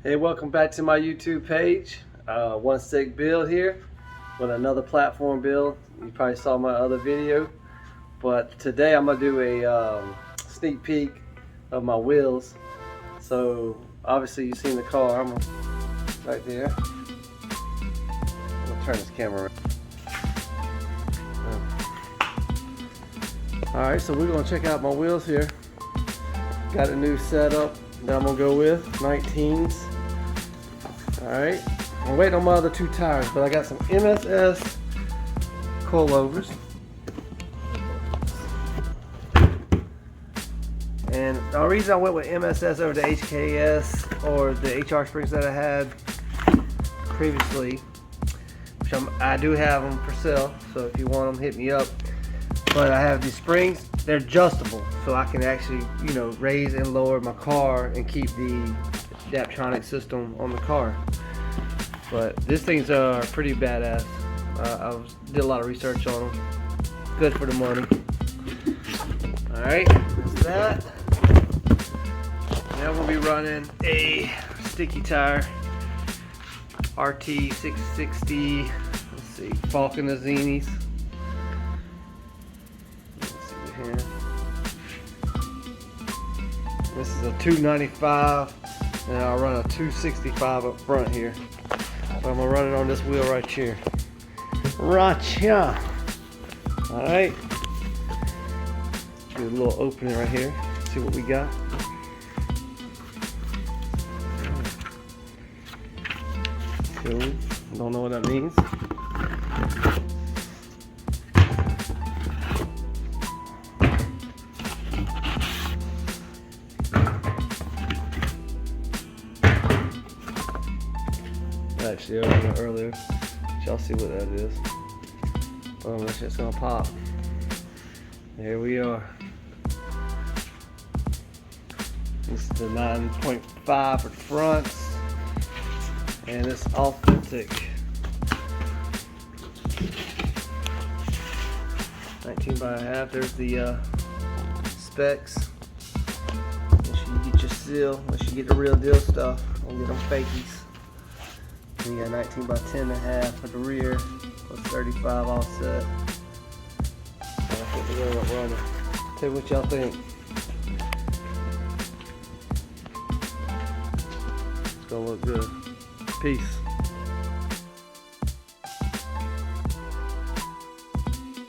Hey, welcome back to my YouTube page. One Stick Build here with another platform build. You probably saw my other video, but today I'm gonna do a sneak peek of my wheels. So obviously you've seen the car. I'm right there. I'm gonna turn this camera around. Alright, so we're gonna check out my wheels here. Got a new setup that I'm gonna go with, 19s. Alright, I'm waiting on my other two tires, but I got some MSS coilovers. And the reason I went with MSS over the HKS or the HR springs that I had previously, which I do have them for sale, so if you want them, hit me up. But I have these springs, they're adjustable, so I can actually, raise and lower my car and keep the Daptronic system on the car. But these things are pretty badass. I did a lot of research on them. Good for the money. Alright, that's that. Now we'll be running a sticky tire RT 660. Let's see, Falcon Azzinis. Here. This is a 295 and I'll run a 265 up front here, but I'm gonna run it on this wheel right here. Alright, do a little opening right here, see what we got. Cool. Don't know what that means. Actually, I opened it earlier. Y'all see what that is. Boom, that shit's gonna pop. Here we are. This is the 9.5 for the fronts, and it's authentic. 19 by a half. There's the specs. Make sure you get your seal. Make sure you get the real deal stuff. Don't get them fakies. We got 19 by 10.5 for the rear, plus 35 offset. I think we're gonna run it. Tell me what y'all think. It's gonna look good. Peace.